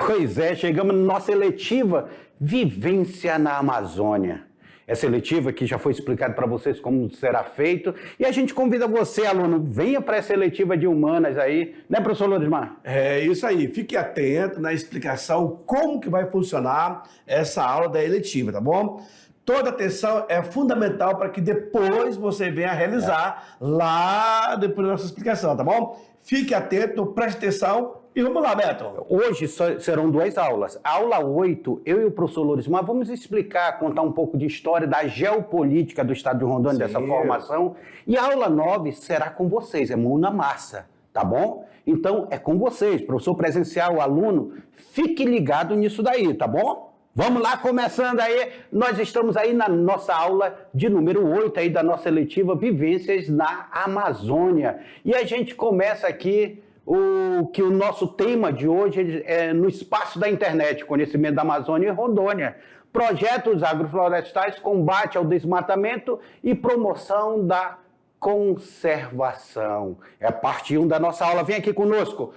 Pois é, chegamos na nossa eletiva Vivência na Amazônia. Essa eletiva que já foi explicado para vocês como será feito. E a gente convida você, aluno, venha para essa eletiva de humanas aí, né, professor Lorismar? É isso aí, fique atento na explicação como que vai funcionar essa aula da eletiva, tá bom? Toda atenção é fundamental para que depois você venha realizar lá depois da nossa explicação, tá bom? Fique atento, preste atenção e vamos lá, Beto. Hoje serão 2 aulas. A aula 8, eu e o professor Lorismar vamos explicar, contar um pouco de história da geopolítica do estado de Rondônia, dessa formação. E a aula 9 será com vocês, é mão na massa, tá bom? Então, é com vocês, professor presencial, aluno, fique ligado nisso daí, tá bom? Vamos lá, começando aí, nós estamos aí na nossa aula de número 8 aí da nossa eletiva Vivências na Amazônia. E a gente começa aqui o nosso tema de hoje é no espaço da internet, conhecimento da Amazônia e Rondônia. Projetos agroflorestais, combate ao desmatamento e promoção da conservação. É a parte 1 da nossa aula, vem aqui conosco.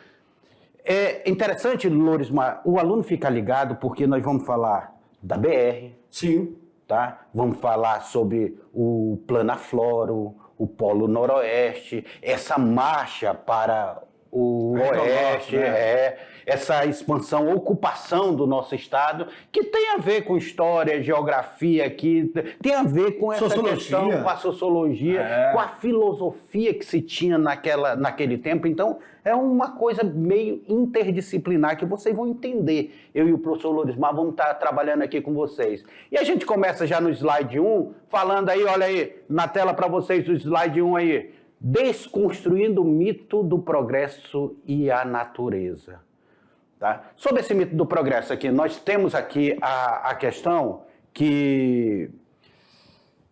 É interessante, Lorismar, o aluno ficar ligado porque nós vamos falar da BR. Sim. Tá? Vamos falar sobre o Planafloro, o Polo Noroeste, essa marcha para o Oeste, né? Essa expansão, ocupação do nosso estado, que tem a ver com história, geografia, que tem a ver com essa questão, com a sociologia, com a filosofia que se tinha naquele tempo. Então, é uma coisa meio interdisciplinar que vocês vão entender. Eu e o professor Lorismar vamos estar trabalhando aqui com vocês. E a gente começa já no slide 1, falando aí, olha aí, na tela para vocês o slide 1 aí, desconstruindo o mito do progresso e a natureza. Tá? Sobre esse mito do progresso aqui, nós temos aqui a questão que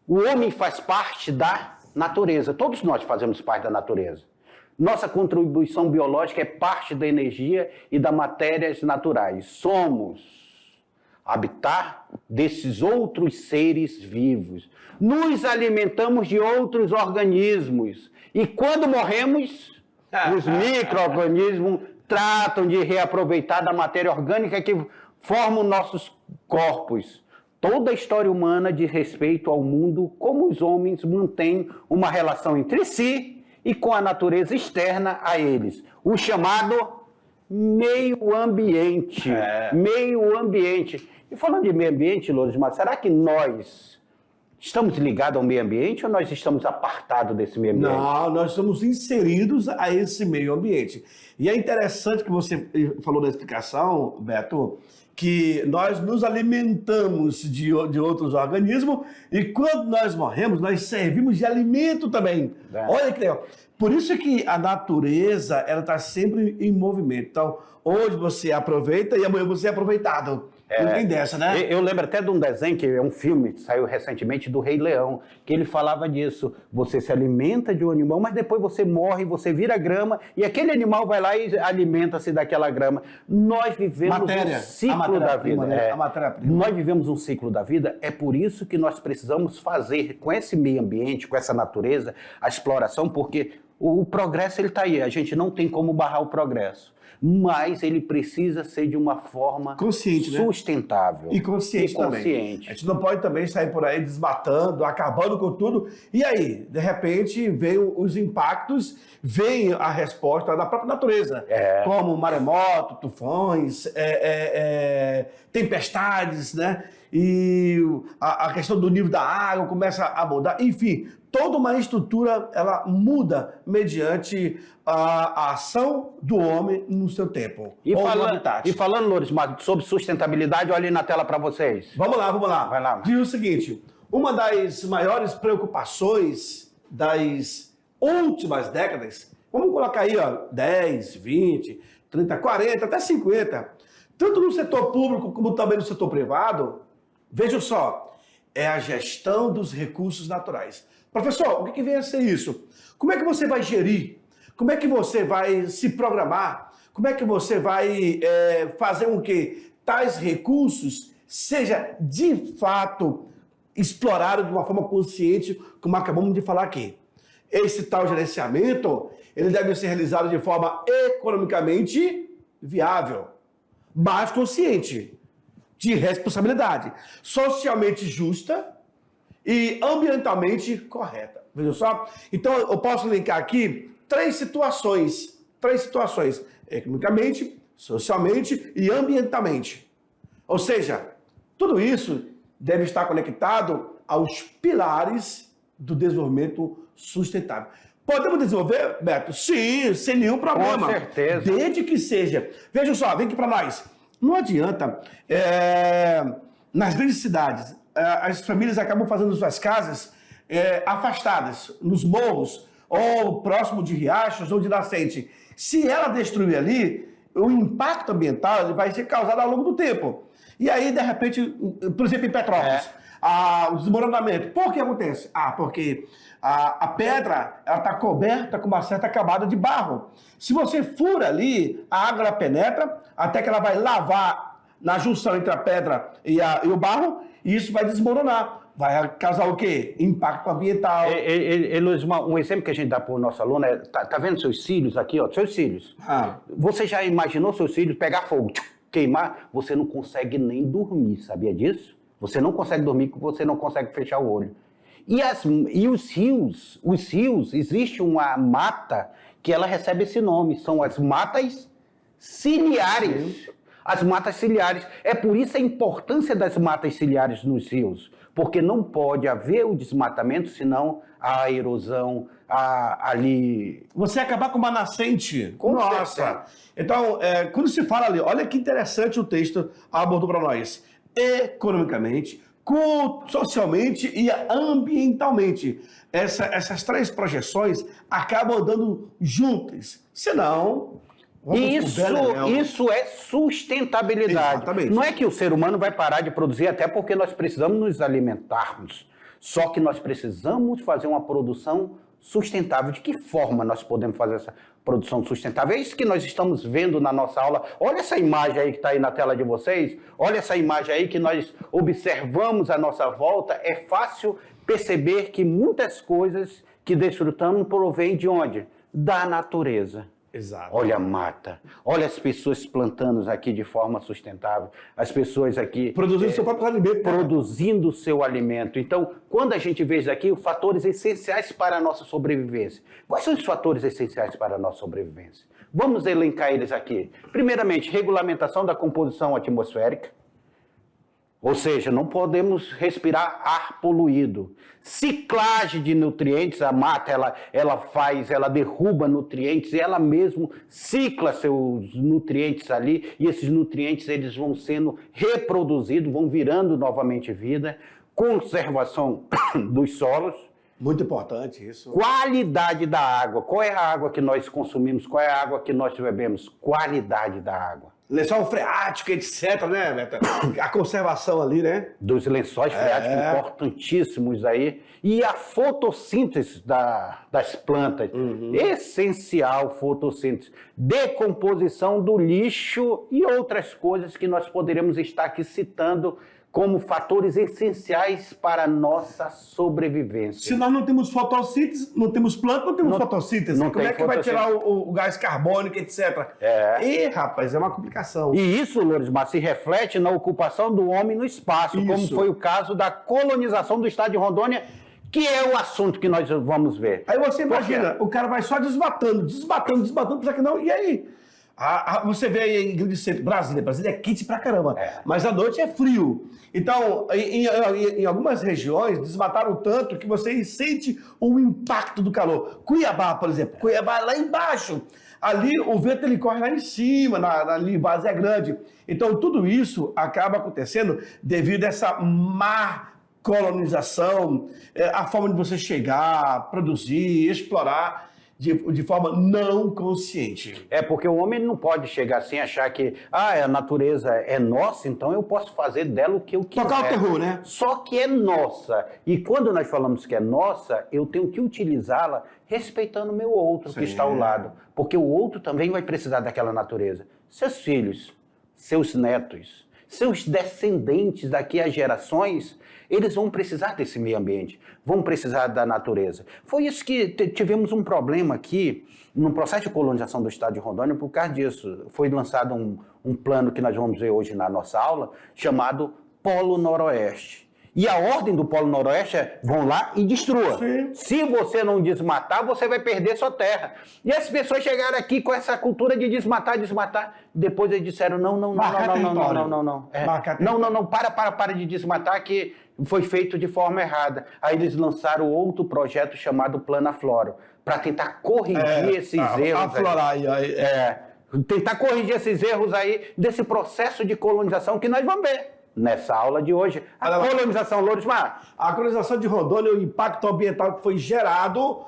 o homem faz parte da natureza. Todos nós fazemos parte da natureza. Nossa contribuição biológica é parte da energia e das matérias naturais. Somos habitat desses outros seres vivos. Nos alimentamos de outros organismos. E quando morremos, os micro-organismos tratam de reaproveitar da matéria orgânica que formam nossos corpos. Toda a história humana diz respeito ao mundo, como os homens mantêm uma relação entre si e com a natureza externa a eles. O chamado meio ambiente. Meio ambiente. E falando de meio ambiente, Lorismar, será que nós estamos ligados ao meio ambiente ou nós estamos apartados desse meio ambiente? Não, nós estamos inseridos a esse meio ambiente. E é interessante que você falou na explicação, Beto, que nós nos alimentamos de outros organismos e quando nós morremos, nós servimos de alimento também. Olha que legal. Por isso que a natureza, ela está sempre em movimento. Então, hoje você aproveita e amanhã você é aproveitado. Não tem dessa, né? Eu lembro até de um desenho, que é um filme que saiu recentemente, do Rei Leão, que ele falava disso. Você se alimenta de um animal, mas depois você morre, você vira grama, e aquele animal vai lá e alimenta-se daquela grama. Nós vivemos um ciclo da vida. Né? A matéria-prima. Nós vivemos um ciclo da vida, é por isso que nós precisamos fazer com esse meio ambiente, com essa natureza, a exploração, porque o progresso ele está aí, a gente não tem como barrar o progresso. Mas ele precisa ser de uma forma consciente, sustentável. E consciente também. A gente não pode também sair por aí desmatando, acabando com tudo. E aí, de repente, vem os impactos, vem a resposta da própria natureza. Como maremoto, tufões, tempestades, né? E a questão do nível da água começa a mudar. Enfim, toda uma estrutura, ela muda mediante a ação do homem no seu tempo. E falando, Lorismar, sobre sustentabilidade, olha aí na tela para vocês. Vamos lá. Vai lá. Diz o seguinte, uma das maiores preocupações das últimas décadas, vamos colocar aí, 10, 20, 30, 40, até 50, tanto no setor público como também no setor privado, vejam só, é a gestão dos recursos naturais. Professor, o que vem a ser isso? Como é que você vai gerir? Como é que você vai se programar? Como é que você vai fazer com que tais recursos seja de fato explorado de uma forma consciente, como acabamos de falar aqui? Esse tal gerenciamento, ele deve ser realizado de forma economicamente viável. mais consciente, de responsabilidade, socialmente justa e ambientalmente correta. Veja só? Então, eu posso linkar aqui três situações, economicamente, socialmente e ambientalmente. Ou seja, tudo isso deve estar conectado aos pilares do desenvolvimento sustentável. Podemos desenvolver, Beto? Sim, sem nenhum problema. Com certeza. Desde que seja. Veja só, vem aqui para nós. Não adianta, nas grandes cidades, as famílias acabam fazendo suas casas afastadas, nos morros, ou próximo de riachos ou de nascente. Se ela destruir ali, o impacto ambiental vai ser causado ao longo do tempo. E aí, de repente, por exemplo, em Petrópolis, o desmoronamento. Por que acontece? Porque a pedra está coberta com uma certa camada de barro. Se você fura ali, a água ela penetra até que ela vai lavar na junção entre a pedra e o barro, e isso vai desmoronar. Vai causar o quê? Impacto ambiental. Um exemplo que a gente dá para o nosso aluno é, tá vendo seus cílios aqui, ó, seus cílios? Você já imaginou seus cílios pegar fogo, queimar? Você não consegue nem dormir, sabia disso? Você não consegue dormir porque você não consegue fechar o olho. E os rios, existe uma mata que ela recebe esse nome, são as matas ciliares. As matas ciliares. É por isso a importância das matas ciliares nos rios, porque não pode haver o desmatamento, senão a erosão, ali... Você acabar com uma nascente. Nossa! Certeza. Então, quando se fala ali, olha que interessante o texto abordou para nós. Economicamente, socialmente e ambientalmente. Essas três projeções acabam andando juntas. Senão... Isso é sustentabilidade. Exatamente. Não é que o ser humano vai parar de produzir, até porque nós precisamos nos alimentarmos. Só que nós precisamos fazer uma produção sustentável. De que forma nós podemos fazer essa produção sustentável? É isso que nós estamos vendo na nossa aula. Olha essa imagem aí que está aí na tela de vocês. Olha essa imagem aí que nós observamos à nossa volta. É fácil perceber que muitas coisas que desfrutamos provêm de onde? Da natureza. Exato. Olha a mata, olha as pessoas plantando aqui de forma sustentável, as pessoas aqui... Produzindo seu próprio alimento. Produzindo o seu alimento. Então, quando a gente vê isso aqui, os fatores essenciais para a nossa sobrevivência. Quais são os fatores essenciais para a nossa sobrevivência? Vamos elencar eles aqui. Primeiramente, regulamentação da composição atmosférica. Ou seja, não podemos respirar ar poluído. Ciclagem de nutrientes, a mata ela derruba nutrientes e ela mesmo cicla seus nutrientes ali, e esses nutrientes eles vão sendo reproduzidos, vão virando novamente vida. Conservação dos solos. Muito importante isso. Qualidade da água. Qual é a água que nós consumimos? Qual é a água que nós bebemos? Qualidade da água. Lençol freático, etc, né, Beto? A conservação ali, né? Dos lençóis freáticos importantíssimos aí. E a fotossíntese das plantas. Essencial fotossíntese. Decomposição do lixo e outras coisas que nós poderemos estar aqui citando como fatores essenciais para a nossa sobrevivência. Se nós não temos fotossíntese, não temos planta, não temos fotossíntese. Como é que vai tirar o gás carbônico, etc? Rapaz, é uma complicação. E isso, Lorismar, se reflete na ocupação do homem no espaço, como foi o caso da colonização do estado de Rondônia, que é o assunto que nós vamos ver. Aí você imagina, o cara vai só desmatando, pensar que não, e aí? Você vê aí em grande centro, Brasília é quente pra caramba, mas à noite é frio. Então, em algumas regiões, desmataram tanto que você sente o impacto do calor. Cuiabá, por exemplo, Cuiabá lá embaixo. Ali o vento ele corre lá em cima, ali Várzea Grande. Então, tudo isso acaba acontecendo devido a essa má colonização, a forma de você chegar, produzir, explorar de forma não consciente. É porque o homem não pode chegar assim e achar que a natureza é nossa, então eu posso fazer dela o que eu quiser. Tocar o terror, né? Só que é nossa. E quando nós falamos que é nossa, eu tenho que utilizá-la respeitando o meu outro que está ao lado. Porque o outro também vai precisar daquela natureza. Seus filhos, seus netos, seus descendentes daqui a gerações, eles vão precisar desse meio ambiente, vão precisar da natureza. Foi isso que tivemos um problema aqui no processo de colonização do estado de Rondônia por causa disso. Foi lançado um plano que nós vamos ver hoje na nossa aula, chamado Polo Noroeste. E a ordem do Polo Noroeste é, vão lá e destrua. Sim. Se você não desmatar, você vai perder sua terra. E as pessoas chegaram aqui com essa cultura de desmatar. Depois eles disseram, não, para de desmatar, que foi feito de forma errada. Aí eles lançaram outro projeto chamado Plano Aflora, para tentar corrigir esses erros. Aflorar aí. Tentar corrigir esses erros aí desse processo de colonização que nós vamos ver nessa aula de hoje. Colonização, Lorismar. A colonização de Rondônia, o impacto ambiental que foi gerado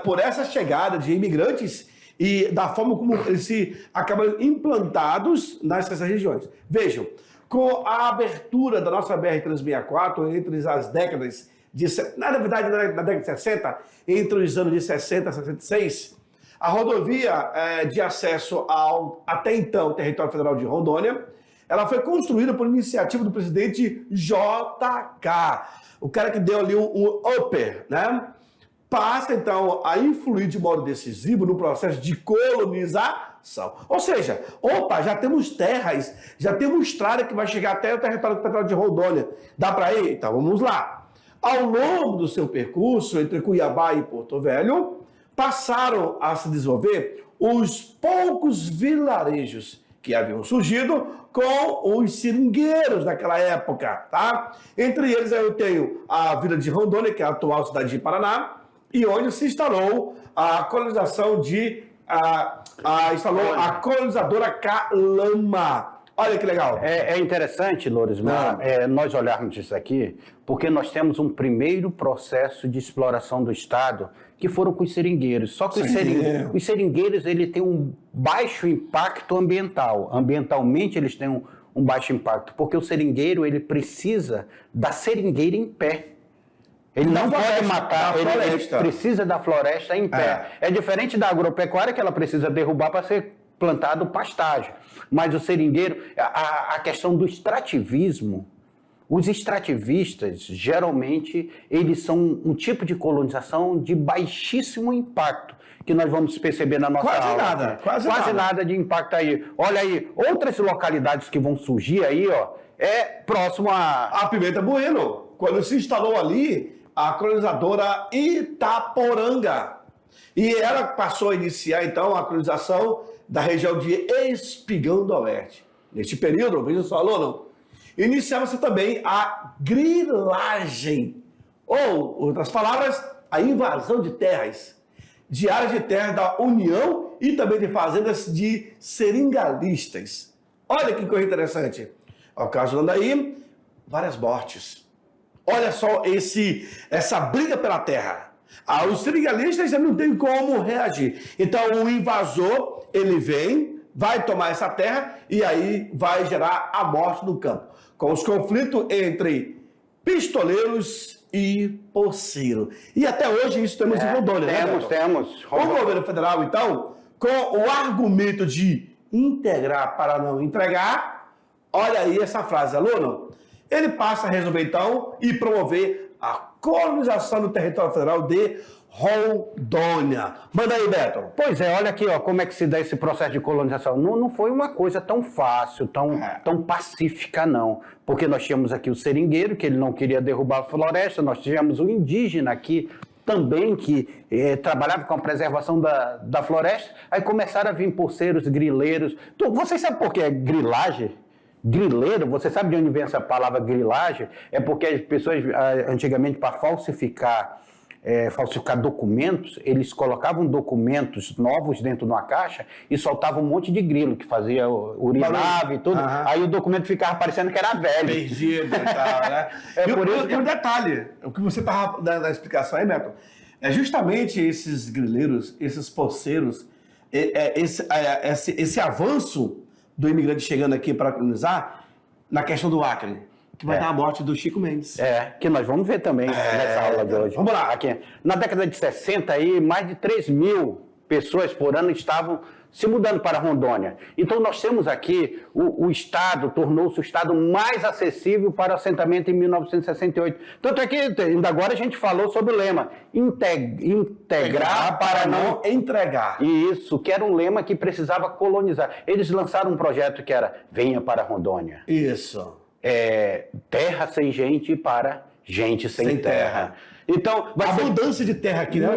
por essa chegada de imigrantes e da forma como eles se acabam implantados nessas regiões. Vejam, com a abertura da nossa BR-364 entre as décadas de... Na verdade, na década de 60, entre os anos de 60 e 66, a rodovia de acesso ao, até então, território federal de Rondônia, ela foi construída por iniciativa do presidente JK, o cara que deu ali um upper, né? Passa, então, a influir de modo decisivo no processo de colonização. Ou seja, já temos terras, já temos estrada que vai chegar até o território federal de Rondônia. Dá para ir? Então, vamos lá. Ao longo do seu percurso, entre Cuiabá e Porto Velho, passaram a se desenvolver os poucos vilarejos que haviam surgido com os seringueiros daquela época, tá? Entre eles eu tenho a vila de Rondônia, que é a atual cidade de Paraná, e onde se instalou a colonização instalou a colonizadora Calama. Olha que legal. É interessante, Lorismar, nós olharmos isso aqui, porque nós temos um primeiro processo de exploração do Estado, que foram com os seringueiros. Só que os seringueiros ele tem um baixo impacto ambiental. Ambientalmente, eles têm um baixo impacto, porque o seringueiro ele precisa da seringueira em pé. Ele não pode matar, ele precisa da floresta em pé. É diferente da agropecuária, que ela precisa derrubar para ser plantado pastagem. Mas o seringueiro, a questão do extrativismo, os extrativistas, geralmente, eles são um tipo de colonização de baixíssimo impacto, que nós vamos perceber na nossa aula. Quase nada de impacto aí. Olha aí, outras localidades que vão surgir aí, próximo a Pimenta Bueno, quando se instalou ali a colonizadora Itaporanga. E ela passou a iniciar, então, a colonização da região de Espigão do Oeste. Neste período, veja só, aluno, iniciava-se também a grilagem, ou, outras palavras, a invasão de terras, de áreas de terra da União e também de fazendas de seringalistas. Olha que coisa interessante. Ocasionando aí várias mortes. Olha só essa briga pela terra. Os seringalistas já não tem como reagir. Então o invasor, ele vem, vai tomar essa terra e aí vai gerar a morte no campo. Com os conflitos entre pistoleiros e poceiro. E até hoje isso temos em Rondônia, né? Temos. O governo federal, então, com o argumento de integrar para não entregar, olha aí essa frase, aluno. Ele passa a resolver, então, e promover a colonização do território federal de Rondônia. Manda aí, Beto. Pois é, olha aqui, como é que se dá esse processo de colonização. Não foi uma coisa tão fácil, tão pacífica, não. Porque nós tínhamos aqui o seringueiro, que ele não queria derrubar a floresta, nós tivemos o indígena aqui também, que trabalhava com a preservação da floresta, aí começaram a vir poceiros, grileiros. Vocês sabem por que é grilagem? Grileiro, você sabe de onde vem essa palavra grilagem? É porque as pessoas, antigamente, para falsificar documentos, eles colocavam documentos novos dentro de uma caixa e soltavam um monte de grilo, que fazia urinava e tudo. Aí o documento ficava parecendo que era velho. Perdido e tal, né? E um detalhe, o que você estava dando a explicação aí, Beto, é justamente esses grileiros, esses poceiros, esse avanço do imigrante chegando aqui para colonizar, na questão do Acre, que vai dar a morte do Chico Mendes. Que nós vamos ver também nessa aula de hoje. Vamos lá. Aqui, na década de 60, aí, mais de 3 mil pessoas por ano estavam se mudando para Rondônia. Então, nós temos aqui, o Estado tornou-se o Estado mais acessível para o assentamento em 1968. Tanto é que, ainda agora, a gente falou sobre o lema, integrar para não entregar. Isso, que era um lema que precisava colonizar. Eles lançaram um projeto que era, venha para Rondônia. Isso. Terra sem gente para gente sem terra. Então, abundância de terra aqui, né?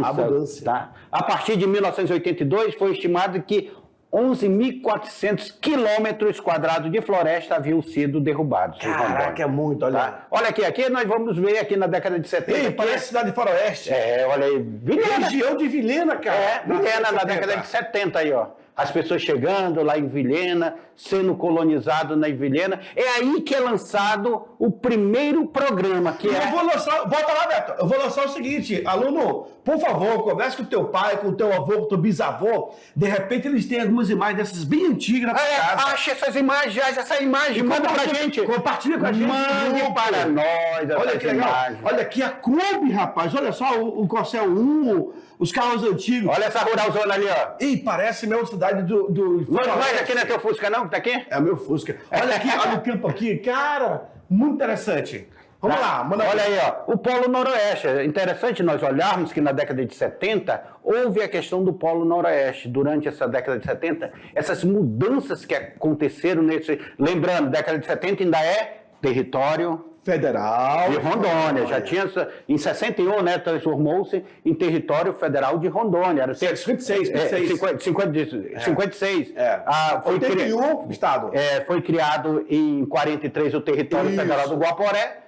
Abundância. Tá? A partir de 1982, foi estimado que 11.400 quilômetros quadrados de floresta haviam sido derrubados. Caraca, é muito, olha. Tá? Olha aqui nós vamos ver aqui na década de 70. Ei, parece cidade de faroeste. Olha aí, Vilhena. Região de Vilhena, cara. Vilhena, na década de 70 aí, ó. As pessoas chegando lá em Vilhena, sendo colonizado na Vilhena. É aí que é lançado o primeiro programa, que Eu vou lançar, volta lá, Beto. Eu vou lançar o seguinte, aluno, por favor, converse com o teu pai, com o teu avô, com o teu bisavô. De repente eles têm algumas imagens dessas bem antigas na tua casa. Acha essas imagens, manda pra gente. Compartilha com a gente. Mande para nós. Olha que legal. Olha aqui a Kombi, rapaz. Olha só o Corcel 1, os carros antigos. Olha essa ruralzona ali, ó. Ih, parece mesmo cidade do... Mas aqui não é teu Fusca não, que tá aqui? É o meu Fusca. Olha aqui, olha o campo aqui. Cara, muito interessante. Vamos lá, manda. Olha aí, ó, o Polo Noroeste. É interessante nós olharmos que na década de 70 houve a questão do Polo Noroeste. Durante essa década de 70, essas mudanças que aconteceram nesse... Lembrando, década de 70 ainda é território federal de Rondônia. Já tinha, em 61, né, transformou-se em território federal de Rondônia. Era 56. 56. Foi 81, Estado. Foi criado em 43 o território federal do Guaporé.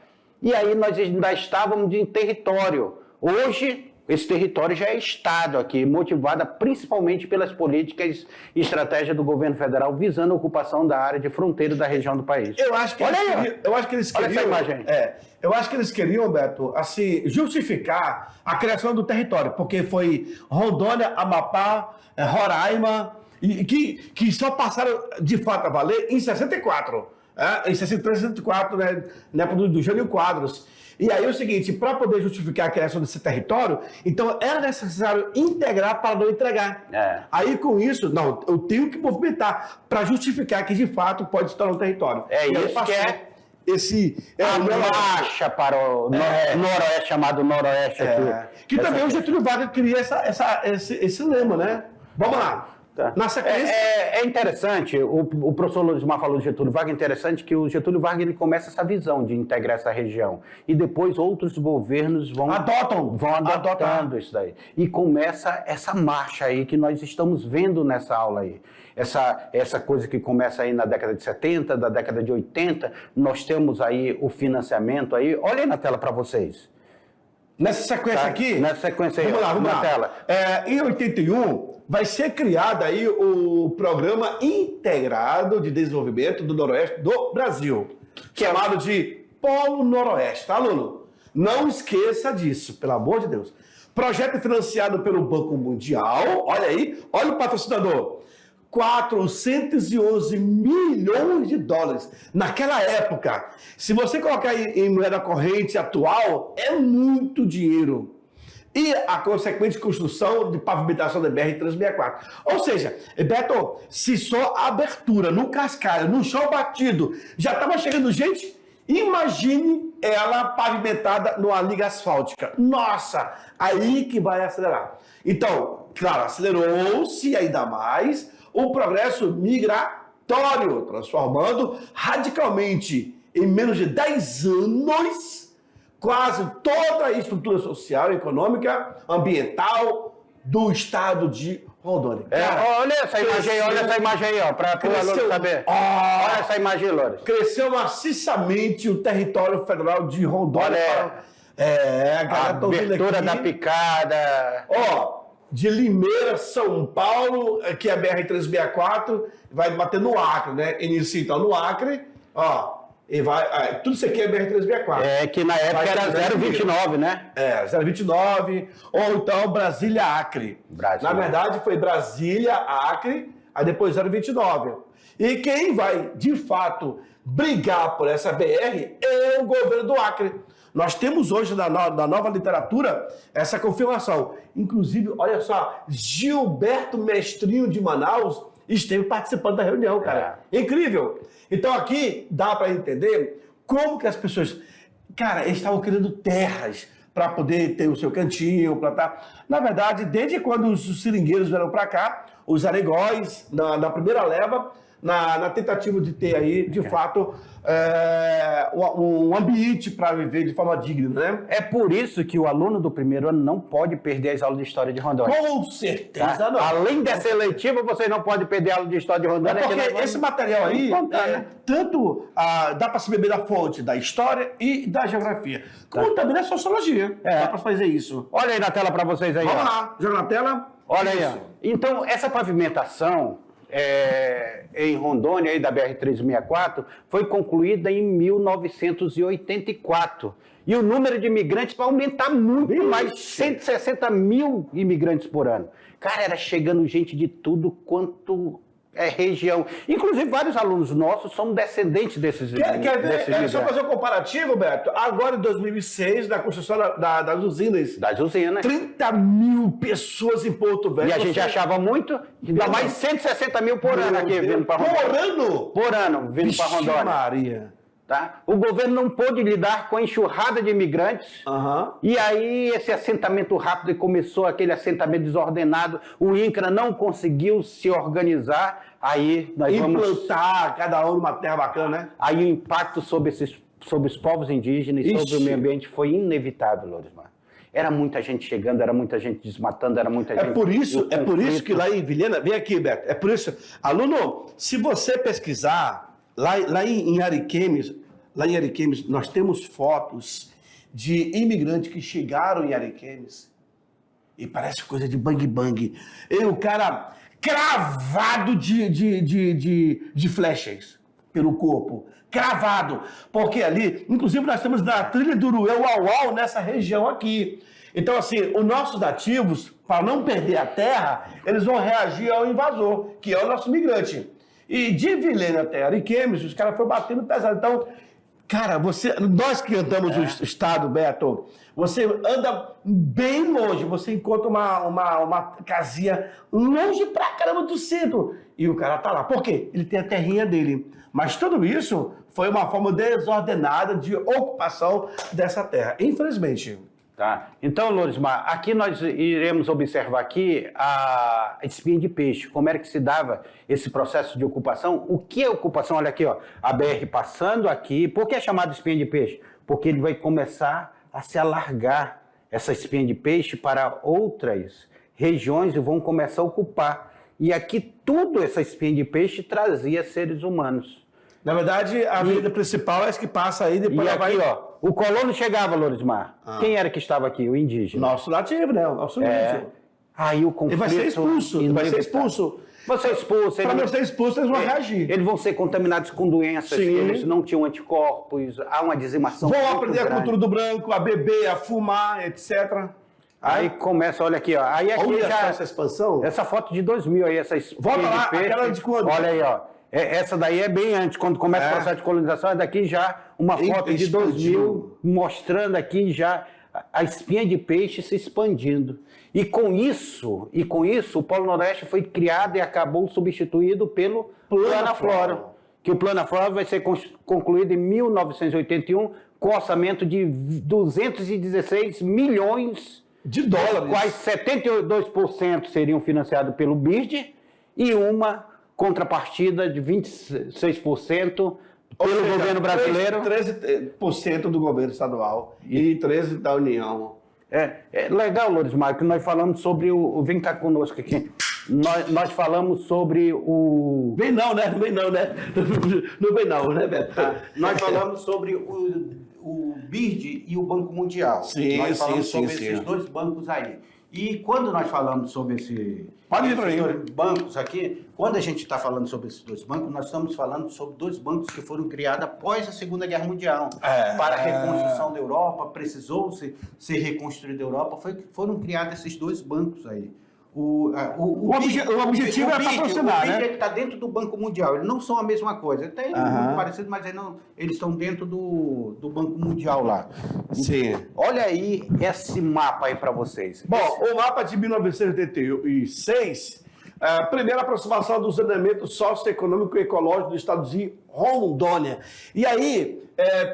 E aí nós ainda estávamos em território. Hoje, esse território já é Estado aqui, motivada principalmente pelas políticas e estratégias do governo federal visando a ocupação da área de fronteira da região do país. Eu acho que eles queriam... Olha essa imagem. Eu acho que eles queriam, Beto, assim, justificar a criação do território, porque foi Rondônia, Amapá, Roraima, e que só passaram de fato a valer em 64. Em 63, 64, né, na época do Jânio Quadros. E aí é o seguinte, para poder justificar a criação desse território, então era necessário integrar para não entregar. Aí com isso, não, eu tenho que movimentar para justificar que de fato pode se tornar um território. Isso que a marcha para o Noroeste, chamado Noroeste aqui. Que também o Getúlio Vargas cria esse lema, né? Vamos lá. Tá. Na sequência... É interessante, o professor Lorismar falou de Getúlio Vargas, é interessante que o Getúlio Vargas ele começa essa visão de integrar essa região. E depois outros governos vão adotando isso daí. E começa essa marcha aí que nós estamos vendo nessa aula aí. Essa coisa que começa aí na década de 70, da década de 80, nós temos aí o financiamento aí. Olha aí na tela para vocês. Nessa sequência aqui? Nessa sequência aí. Vamos lá. Tela. Em 81... vai ser criado aí o Programa Integrado de Desenvolvimento do Noroeste do Brasil, chamado de Polo Noroeste, tá, aluno? Não esqueça disso, pelo amor de Deus. Projeto financiado pelo Banco Mundial, olha aí, olha o patrocinador, 411 milhões de dólares. Naquela época, se você colocar em moeda corrente atual, é muito dinheiro. E a consequente construção de pavimentação da BR-364. Ou seja, Beto, se só a abertura no cascalho, no chão batido, já estava chegando gente, imagine ela pavimentada numa liga asfáltica. Nossa, aí que vai acelerar. Então, claro, acelerou-se ainda mais o progresso migratório, transformando radicalmente, em menos de 10 anos, quase toda a estrutura social, econômica, ambiental do estado de Rondônia. Olha essa imagem aí, ó, para o aluno saber. Olha essa imagem, Loures. Cresceu maciçamente o território federal de Rondônia. A abertura da picada. De Limeira, São Paulo, que é a BR-364, vai bater no Acre, né? Inicia então no Acre, e vai, tudo isso aqui é BR-364. Que na época era 029, né? 029, ou então Brasília-Acre. Na verdade, foi Brasília-Acre, aí depois 0,29. E quem vai, de fato, brigar por essa BR é o governo do Acre. Nós temos hoje, na nova literatura, essa confirmação. Inclusive, olha só, Gilberto Mestrinho de Manaus esteve participando da reunião, cara. Incrível. Então aqui dá para entender como que as pessoas... Cara, eles estavam querendo terras para poder ter o seu cantinho, plantar. Na verdade, desde quando os seringueiros vieram para cá, os aregóis, na primeira leva, na tentativa de ter aí, de fato, um ambiente para viver de forma digna, né? É por isso que o aluno do primeiro ano não pode perder as aulas de História de Rondônia. Com certeza não. Além dessa eletiva, você não pode perder a aula de História de Rondônia. Porque esse material aí, tanto dá para se beber da fonte da História e da Geografia, como também da Sociologia. Dá para fazer isso. Olha aí na tela para vocês aí. Vamos lá, joga na tela. Olha aí. Então, essa pavimentação... em Rondônia, aí da BR-364, foi concluída em 1984. E o número de imigrantes vai aumentar muito mais, 160 mil imigrantes por ano. Cara, era chegando gente de tudo quanto região. Inclusive, vários alunos nossos são descendentes desses imigrantes. Só fazer um comparativo, Beto. Agora, em 2006, na construção das usinas. Das usinas. 30 mil pessoas em Porto Velho. E a gente achava muito, ainda mais 160 mil por ano aqui vindo para Rondônia. Por ano? Por ano, vindo para Rondônia. Maria. Tá? O governo não pôde lidar com a enxurrada de imigrantes, e aí esse assentamento rápido começou aquele assentamento desordenado, o INCRA não conseguiu se organizar, aí nós implantar cada um numa terra bacana, né? Aí o impacto sobre os povos indígenas e sobre o meio ambiente foi inevitável, Lorismar. Era muita gente chegando, era muita gente desmatando, era muita gente... É por isso que lá em Vilhena... Vem aqui, Beto. É por isso... Aluno, se você pesquisar... Lá em Ariquemes, nós temos fotos de imigrantes que chegaram em Ariquemes e parece coisa de bang-bang. E o cara cravado de flechas pelo corpo. Cravado. Porque ali, inclusive nós estamos na trilha do Urué-Uauau, nessa região aqui. Então, assim, os nossos nativos, para não perder a terra, eles vão reagir ao invasor, que é o nosso migrante. E de Vilhena até Ariquemes, os caras foram batendo pesado. Então, cara, nós que andamos o estado, Beto, você anda bem longe, você encontra uma casinha longe pra caramba do centro. E o cara tá lá. Por quê? Ele tem a terrinha dele. Mas tudo isso foi uma forma desordenada de ocupação dessa terra. Infelizmente. Tá. Então, Lorismar, aqui nós iremos observar aqui a espinha de peixe, como era que se dava esse processo de ocupação. O que é ocupação? Olha aqui, ó, a BR passando aqui. Por que é chamado espinha de peixe? Porque ele vai começar a se alargar essa espinha de peixe para outras regiões e vão começar a ocupar. E aqui tudo essa espinha de peixe trazia seres humanos. Na verdade, a avenida principal é essa que passa aí, depois e ela aqui, vai... ó, o colono chegava, Lorismar. Quem era que estava aqui? O indígena. Nosso nativo, né? O nosso índio. Aí o conflito... Ele vai ser expulso. Vai ser expulso. Vai ser expulso. Para não ser expulso, eles vão reagir. Eles vão ser contaminados com doenças, eles não tinham anticorpos, há uma dizimação. Vão aprender a cultura do branco, a beber, a fumar, etc. Aí começa, olha aqui, ó. Aí aqui olha já essa expansão. Essa foto de 2000 aí, essa volta lá, de peixe, aquela de quando? Olha aí, ó. Essa daí é bem antes, quando começa o processo de colonização, é daqui já uma foto de 2000 mostrando aqui já a espinha de peixe se expandindo. E com isso, o Polo Noroeste foi criado e acabou substituído pelo Planaflora. Que o Planaflora vai ser concluído em 1981 com orçamento de 216 milhões de dólares. Quais 72% seriam financiados pelo BID e uma contrapartida de 26% pelo governo brasileiro. 13% do governo estadual e 13% da União. É legal, Lorismar, que nós falamos sobre o... Vem cá conosco aqui. Nós falamos sobre o... Vem não, né? Não vem não, né? Não vem não, né, Beto? Nós falamos sobre o BID e o Banco Mundial. Sim, nós falamos sobre sim. esses dois bancos aí. E quando nós falamos sobre esses dois bancos aqui, quando a gente está falando sobre esses dois bancos, nós estamos falando sobre dois bancos que foram criados após a Segunda Guerra Mundial. Para a reconstrução da Europa, precisou-se ser reconstruída a Europa, foram criados esses dois bancos aí. O objetivo é patrocinar, o né? BID está dentro do Banco Mundial. Eles não são a mesma coisa. Tem muito parecido, mas eles estão dentro do Banco Mundial lá. Sim. Olha aí esse mapa aí para vocês. Bom, o mapa de 1986, a primeira aproximação do zoneamento socioeconômico e ecológico do estado de Rondônia. E aí,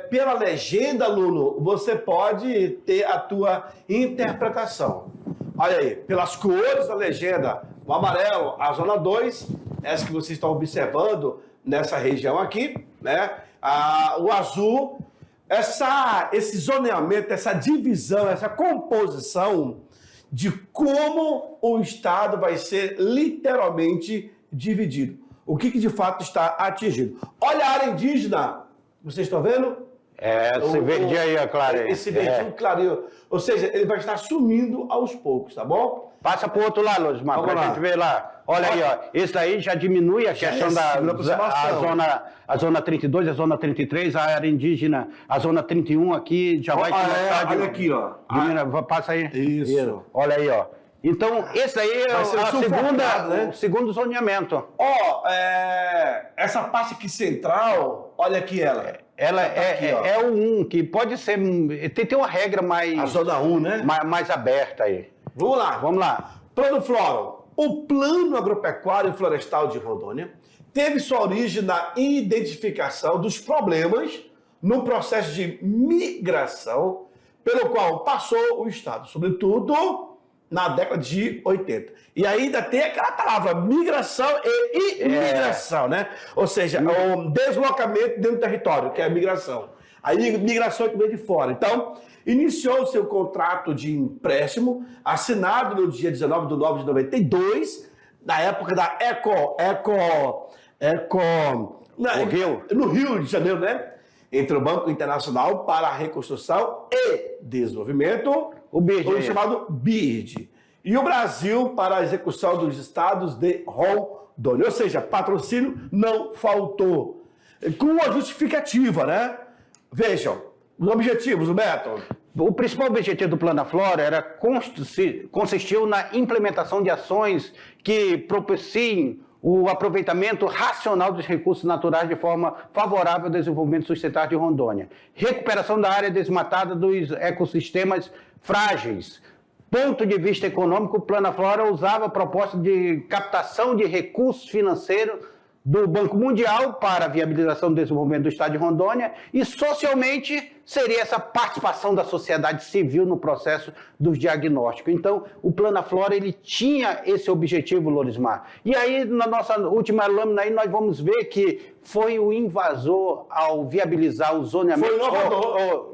pela legenda, Luno, você pode ter a tua interpretação. Olha aí, pelas cores da legenda, o amarelo, a zona 2, essa que vocês estão observando nessa região aqui, né? O azul, esse zoneamento, essa divisão, essa composição de como o estado vai ser literalmente dividido. O que de fato está atingido. Olha a área indígena, vocês estão vendo? Esse verdinho aí, ó, claro. Esse verdinho clarinho. Ou seja, ele vai estar sumindo aos poucos, tá bom? Passa para o outro lado, Lorismar, para a gente ver lá. Olha aí, ó. Esse aí já diminui a questão a zona 32, a zona 33, a área indígena, a zona 31 aqui, já vai começar. Olha aqui, ó. Passa aí. Isso. Olha aí, ó. Então, esse aí é o segundo zoneamento. Essa parte aqui central, olha aqui ela. Ela é o 1, que pode ser... Tem uma regra mais... A zona 1, né? Mais aberta aí. Vamos lá. Plano Flora. O Plano Agropecuário e Florestal de Rondônia teve sua origem na identificação dos problemas no processo de migração pelo qual passou o estado, sobretudo na década de 80. E ainda tem aquela palavra migração e imigração, né? Ou seja, o deslocamento dentro do território, que é a migração. A migração que vem de fora. Então, iniciou o seu contrato de empréstimo, assinado no dia 19/9/92, na época da no Rio de Janeiro, né? Entre o Banco Internacional para a Reconstrução e Desenvolvimento, o chamado BID, e o Brasil para a execução dos estados de Rondônia. Ou seja, patrocínio não faltou. Com uma justificativa, né? Vejam, os objetivos, Humberto. O principal objetivo do Plano Flora consistiu na implementação de ações que propiciem o aproveitamento racional dos recursos naturais de forma favorável ao desenvolvimento sustentável de Rondônia. Recuperação da área desmatada dos ecossistemas frágeis. Ponto de vista econômico, o Plano Flora usava a proposta de captação de recursos financeiros do Banco Mundial para a viabilização do desenvolvimento do estado de Rondônia e, socialmente, seria essa participação da sociedade civil no processo dos diagnósticos. Então, o Plano Flora, ele tinha esse objetivo, Lorismar. E aí, na nossa última lâmina, aí, nós vamos ver que foi o invasor ao viabilizar o zoneamento.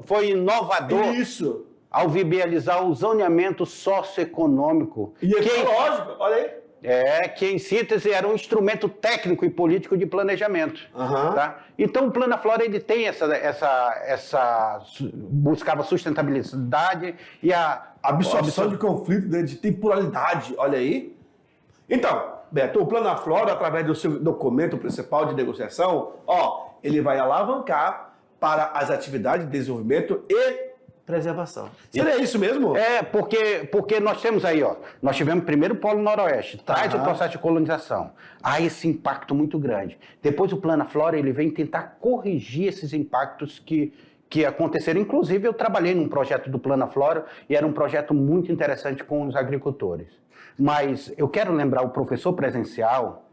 Foi inovador. Isso. Ao viabilizar o zoneamento socioeconômico. E ecológico, olha aí. Que em síntese era um instrumento técnico e político de planejamento. Tá? Então o Plano Flora, ele tem buscava sustentabilidade e a absorção de conflito, de temporalidade, olha aí. Então, Beto, o Plano Flora, através do seu documento principal de negociação, ele vai alavancar para as atividades de desenvolvimento e preservação. Seria isso mesmo? Porque nós temos aí, nós tivemos primeiro o Polo Noroeste, traz o processo de colonização. Há esse impacto muito grande. Depois o Plano Flora, ele vem tentar corrigir esses impactos que aconteceram. Inclusive, eu trabalhei num projeto do Plano Flora e era um projeto muito interessante com os agricultores. Mas eu quero lembrar o professor presencial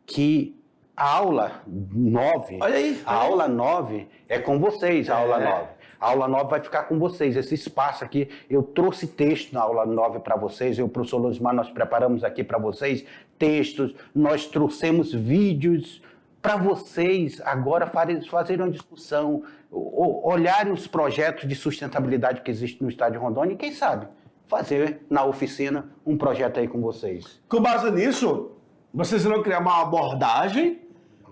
que a aula 9, aula 9 é com vocês, a aula 9. A aula 9 vai ficar com vocês, esse espaço aqui. Eu trouxe texto na aula 9 para vocês, eu e o professor Lorismar, nós preparamos aqui para vocês textos, nós trouxemos vídeos para vocês agora fazerem uma discussão, olharem os projetos de sustentabilidade que existem no estado de Rondônia e, quem sabe, fazer na oficina um projeto aí com vocês. Com base nisso, vocês vão criar uma abordagem,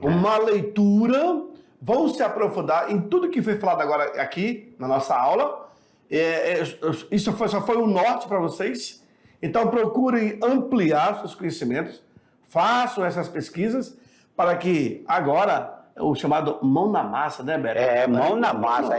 uma leitura, vão se aprofundar em tudo que foi falado agora aqui na nossa aula. Isso só foi um norte para vocês. Então procurem ampliar seus conhecimentos, façam essas pesquisas para que agora, o chamado mão na massa, né, Beto? Mão na massa,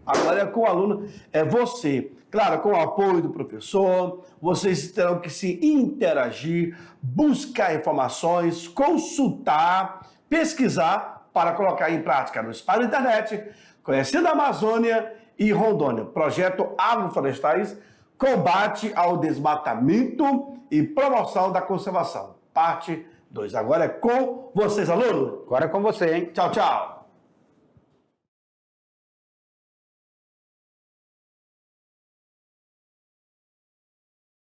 Agora é com o aluno, é você Claro, com o apoio do professor, vocês terão que se interagir, buscar informações, consultar, pesquisar para colocar em prática no espaço da internet, conhecendo a Amazônia e Rondônia. Projeto Agroflorestais, combate ao desmatamento e promoção da conservação. Parte 2. Agora é com vocês, alunos. Agora é com você, hein? Tchau, tchau.